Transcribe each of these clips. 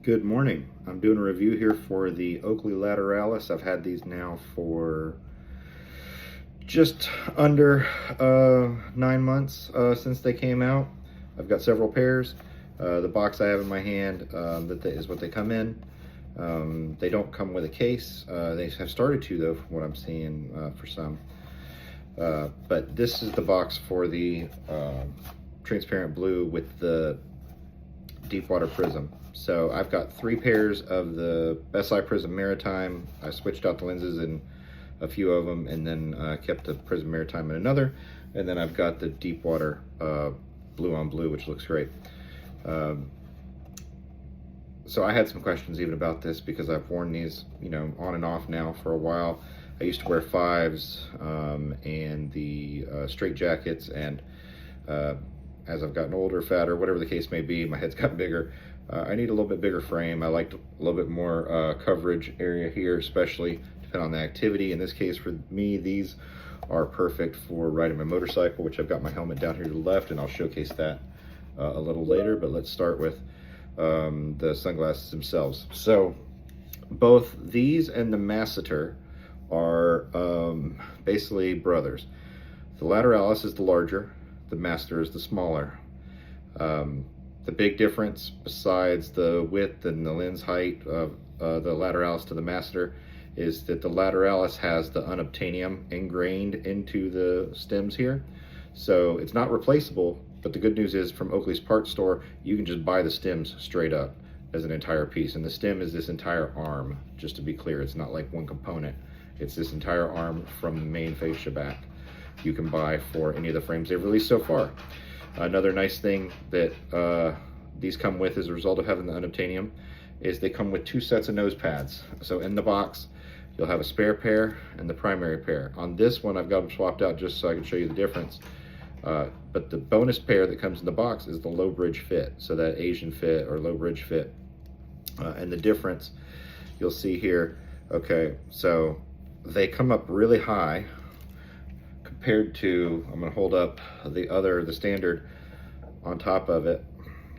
Good morning. I'm doing a review here for the Oakley Lateralis. I've had these now for just under 9 months since they came out. I've got several pairs. The box I have in my hand is what they come in. They don't come with a case. They have started to, though, from what I'm seeing for some. But this is the box for the transparent blue with the deep water prism. So I've got 3 pairs of the SI Prism Maritime. I switched out the lenses in a few of them, and then kept the Prism Maritime in another. And then I've got the deep water blue on blue, which looks great. So I had some questions even about this because I've worn these, on and off now for a while. I used to wear 5s and the straight jackets, and as I've gotten older, fatter, whatever the case may be, my head's gotten bigger. I need a little bit bigger frame. I like a little bit more coverage area here, especially depending on the activity. In this case, for me, these are perfect for riding my motorcycle, which I've got my helmet down here to the left, and I'll showcase that a little later. But let's start with the sunglasses themselves. So both these and the Masseter are basically brothers. The Lateralis is the larger, the Masseter is the smaller. The big difference, besides the width and the lens height of the Lateralis to the Masseter, is that the Lateralis has the unobtainium ingrained into the stems here. So it's not replaceable, but the good news is from Oakley's parts store, you can just buy the stems straight up as an entire piece. And the stem is this entire arm, just to be clear. It's not like one component. It's this entire arm from the main fascia back. You can buy for any of the frames they've released so far. Another nice thing that these come with as a result of having the unobtainium is they come with 2 sets of nose pads. So in the box, you'll have a spare pair and the primary pair. On this one, I've got them swapped out just so I can show you the difference. But the bonus pair that comes in the box is the low bridge fit, so that Asian fit or low bridge fit. And the difference you'll see here, okay, so they come up really high compared to, I'm gonna hold up the standard on top of it,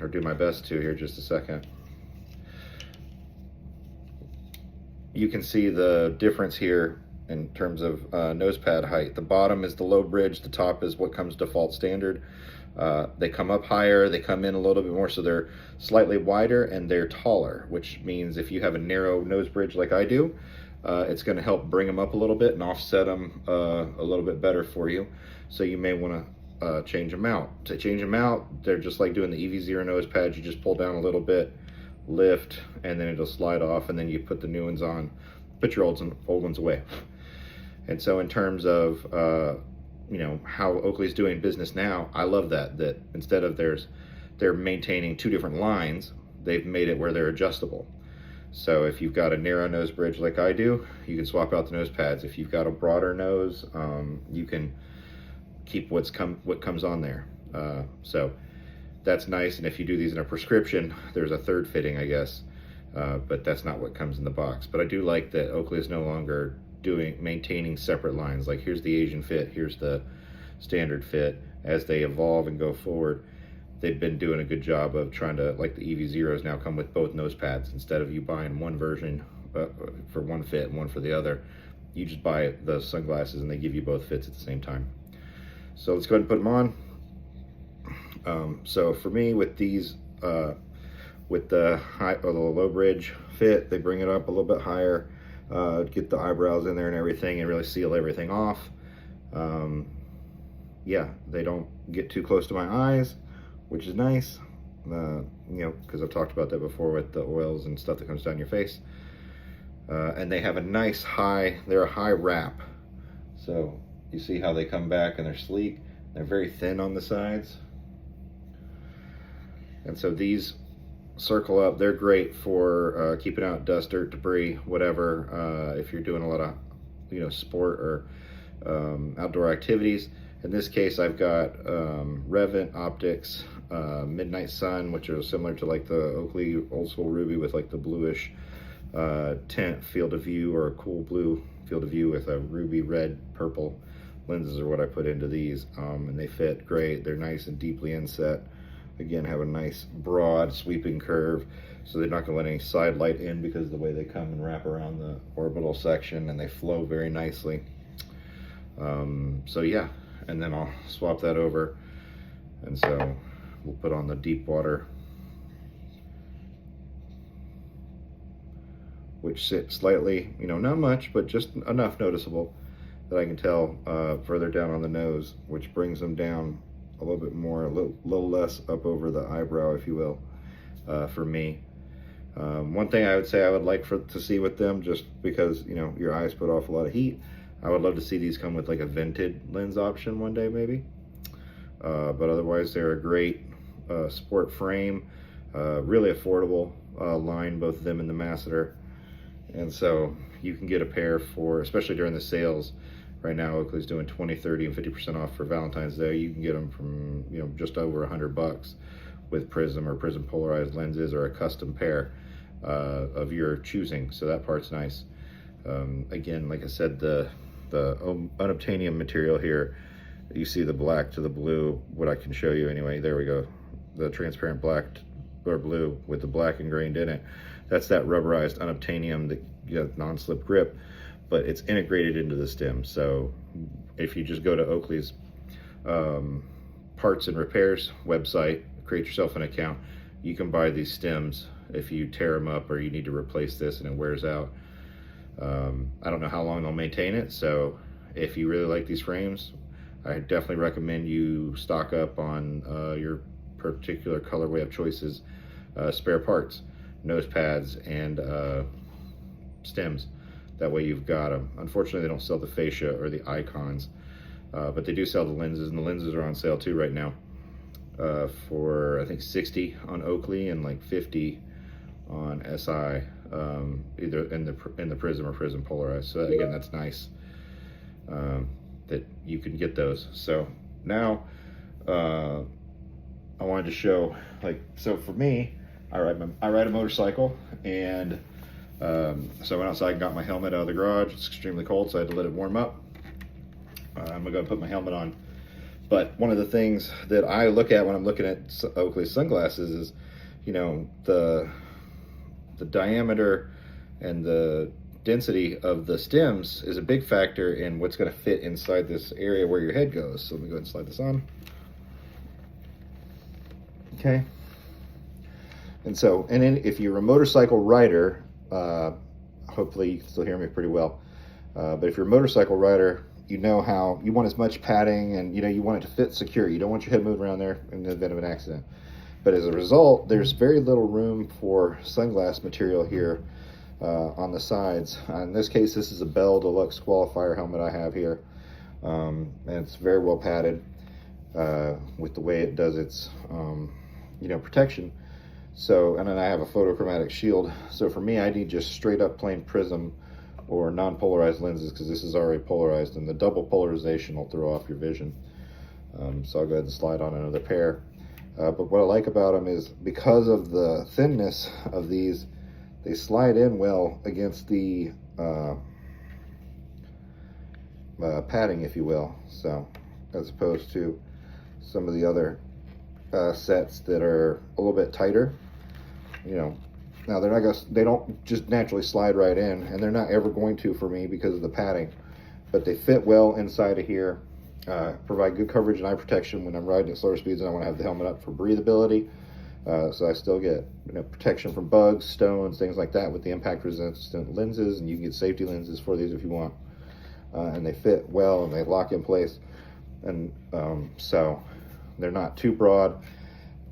or do my best to here, just a second. You can see the difference here in terms of nose pad height. The bottom is the low bridge, the top is what comes default standard. They come up higher, they come in a little bit more, so they're slightly wider and they're taller, which means if you have a narrow nose bridge like I do, it's going to help bring them up a little bit and offset them a little bit better for you. So you may want to change them out. To change them out, they're just like doing the EV0 nose pads. You just pull down a little bit, lift, and then it'll slide off, and then you put the new ones on, put your old ones away. And so in terms of how Oakley's doing business now, I love that instead of they're maintaining 2 different lines, they've made it where they're adjustable. So if you've got a narrow nose bridge like I do, you can swap out the nose pads. If you've got a broader nose, you can keep what comes on there. So that's nice. And if you do these in a prescription, there's a 3rd fitting, I guess, but that's not what comes in the box. But I do like that Oakley is no longer maintaining separate lines. Like here's the Asian fit, here's the standard fit. As they evolve and go forward, they've been doing a good job of trying to, like the EV0s now come with both nose pads. Instead of you buying one version for one fit and one for the other, you just buy the sunglasses and they give you both fits at the same time. So let's go ahead and put them on. So for me, with these, with the high or the low bridge fit, they bring it up a little bit higher, get the eyebrows in there and everything, and really seal everything off. Yeah, they don't get too close to my eyes, which is nice, because I've talked about that before with the oils and stuff that comes down your face. And they have a nice they're a high wrap. So you see how they come back and they're sleek. They're very thin on the sides. And so these circle up. They're great for keeping out dust, dirt, debris, whatever, if you're doing a lot of, sport or outdoor activities. In this case, I've got Revent Optics Midnight Sun, which are similar to like the Oakley Old School Ruby with like the bluish tint field of view, or a cool blue field of view with a ruby red purple lenses are what I put into these, and they fit great. They're nice and deeply inset. again, have a nice broad sweeping curve, so they're not going to let any side light in because of the way they come and wrap around the orbital section, and they flow very nicely. So yeah, and then I'll swap that over, and so we'll put on the deep water, which sits slightly, you know, not much, but just enough noticeable that I can tell further down on the nose, which brings them down a little bit more, a little less up over the eyebrow, if you will, for me. One thing I would say I would like to see with them, just because, you know, your eyes put off a lot of heat, I would love to see these come with like a vented lens option one day, maybe. But otherwise, they're a great sport frame, really affordable line, both of them and the masseter. And so you can get a pair for, especially during the sales right now, Oakley's doing 20, 30, and 50% off for Valentine's Day. You can get them from, you know, just over $100 with prism or prism polarized lenses, or a custom pair of your choosing. So that part's nice. Again, like I said, the unobtainium material here, you see the black to the blue, what I can show you anyway, there we go, the transparent black or blue with the black ingrained in it. That's that rubberized unobtainium that you have non-slip grip, but it's integrated into the stem. So if you just go to Oakley's parts and repairs website, create yourself an account, you can buy these stems if you tear them up or you need to replace this and it wears out. I don't know how long they'll maintain it, so if you really like these frames, I definitely recommend you stock up on your particular colorway of choices, spare parts, nose pads, and stems. That way you've got them. Unfortunately, they don't sell the fascia or the icons, but they do sell the lenses, and the lenses are on sale too right now for I think 60 on Oakley and like 50 on SI, either in the prism or prism polarized. So again, that's nice that you can get those. So now I wanted to show, like, so for me, I ride a motorcycle, and so I went outside and got my helmet out of the garage. It's extremely cold, so I had to let it warm up. I'm gonna go put my helmet on. But one of the things that I look at when I'm looking at Oakley sunglasses is, you know, the diameter and the density of the stems is a big factor in what's going to fit inside this area where your head goes. So let me go ahead and slide this on. Okay. And so, and then if you're a motorcycle rider, hopefully you can still hear me pretty well. But if you're a motorcycle rider, you know how you want as much padding, and you know you want it to fit secure. You don't want your head moving around there in the event of an accident. But as a result, there's very little room for sunglass material here on the sides. In this case, this is a Bell Deluxe Qualifier helmet I have here, and it's very well padded with the way it does its you know, protection. So, and then I have a photochromatic shield. So for me, I need just straight up plain prism or non-polarized lenses, because this is already polarized, and the double polarization will throw off your vision. So I'll go ahead and slide on another pair. But what I like about them is, because of the thinness of these, they slide in well against the padding, if you will. So, as opposed to some of the other sets that are a little bit tighter, you know. Now they don't just naturally slide right in, and they're not ever going to for me because of the padding. But they fit well inside of here. Provide good coverage and eye protection when I'm riding at slower speeds, and I want to have the helmet up for breathability. So I still get, you know, protection from bugs, stones, things like that with the impact resistant lenses, and you can get safety lenses for these if you want. And they fit well and they lock in place. And so they're not too broad.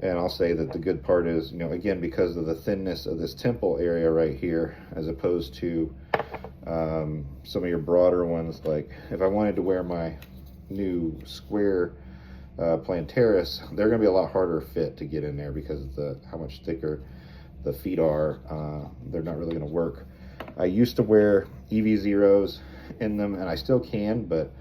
And I'll say that the good part is, you know, again, because of the thinness of this temple area right here, as opposed to some of your broader ones, like if I wanted to wear my new square Plantaris, they're going to be a lot harder fit to get in there because of how much thicker the feet are. They're not really going to work. I used to wear EV0s in them, and I still can, but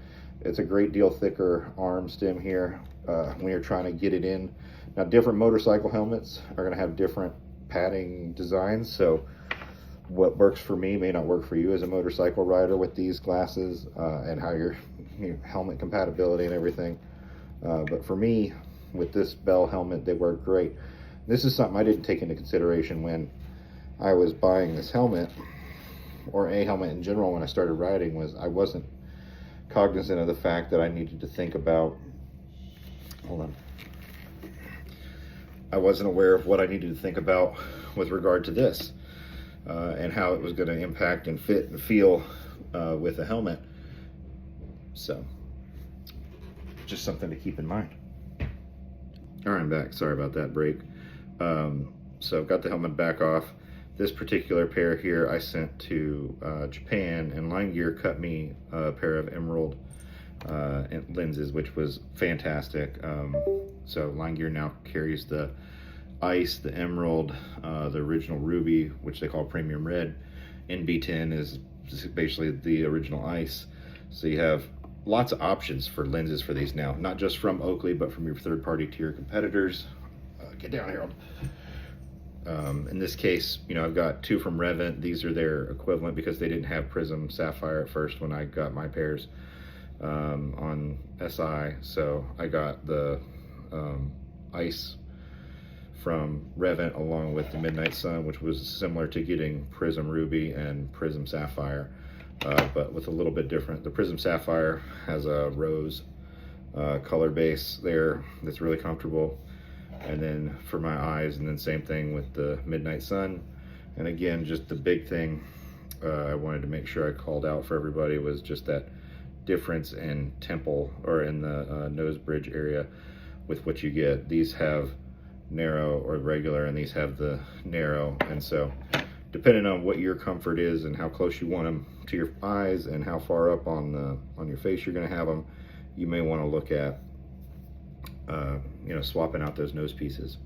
it's a great deal thicker arm stem here when you're trying to get it in. Now, different motorcycle helmets are going to have different padding designs, so what works for me may not work for you as a motorcycle rider with these glasses, and how your helmet compatibility and everything. But for me, with this Bell helmet, they work great. This is something I didn't take into consideration when I was buying this helmet, or a helmet in general when I started riding, was I wasn't cognizant of the fact that I needed to think about, hold on, I wasn't aware of what I needed to think about with regard to this, and how it was going to impact and fit and feel with a helmet. So, just something to keep in mind. All right, I'm back. Sorry about that break. So I've got the helmet back off. This particular pair here I sent to Japan, and Line Gear cut me a pair of emerald lenses, which was fantastic. So Line Gear now carries the ice, the emerald, the original ruby, which they call premium red. NB10 is basically the original ice. So you have lots of options for lenses for these now, not just from Oakley, but from your third-party tier competitors. Get down, Harold. In this case, you know, I've got two from Revent. These are their equivalent because they didn't have Prism Sapphire at first when I got my pairs on SI. So I got the ice from Revent along with the Midnight Sun, which was similar to getting Prism Ruby and Prism Sapphire, but with a little bit different. The Prism Sapphire has a rose color base there that's really comfortable, and then for my eyes, and then same thing with the Midnight Sun. And again, just the big thing I wanted to make sure I called out for everybody was just that difference in temple, or in the nose bridge area with what you get. These have narrow or regular, and these have the narrow, and so depending on what your comfort is and how close you want them to your eyes and how far up on your face you're going to have them, you may want to look at you know, swapping out those nose pieces.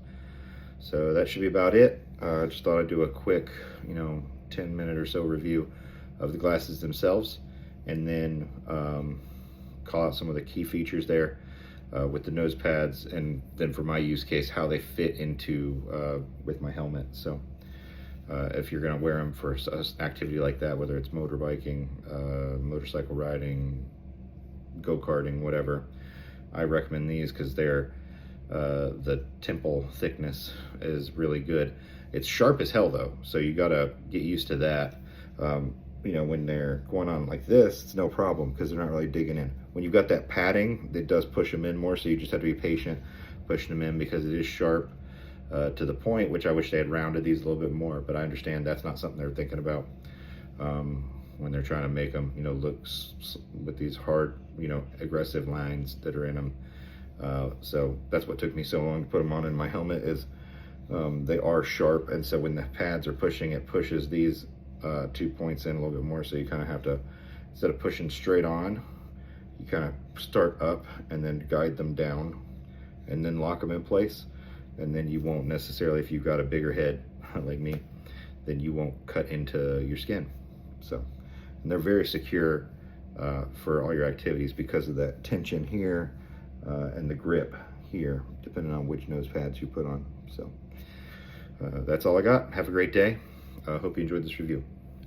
So that should be about it. I just thought I'd do a quick, you know, 10-minute or so review of the glasses themselves, and then call out some of the key features there with the nose pads, and then for my use case, how they fit into with my helmet. So if you're going to wear them for an activity like that, whether it's motorbiking, motorcycle riding, go-karting, whatever, I recommend these because they're the temple thickness is really good. It's sharp as hell though, so you gotta get used to that. You know, when they're going on like this, it's no problem because they're not really digging in. When you've got that padding, it does push them in more, so you just have to be patient pushing them in because it is sharp to the point, which I wish they had rounded these a little bit more, but I understand that's not something they're thinking about when they're trying to make them, you know, look with these hard, you know, aggressive lines that are in them. So that's what took me so long to put them on in my helmet, is they are sharp, and so when the pads are pushing, it pushes these 2 points in a little bit more, so you kind of have to, instead of pushing straight on, you kind of start up and then guide them down and then lock them in place, and then you won't necessarily, if you've got a bigger head like me, then you won't cut into your skin. So, and they're very secure for all your activities because of that tension here and the grip here, depending on which nose pads you put on. So that's all I got. Have a great day. Hope you enjoyed this review.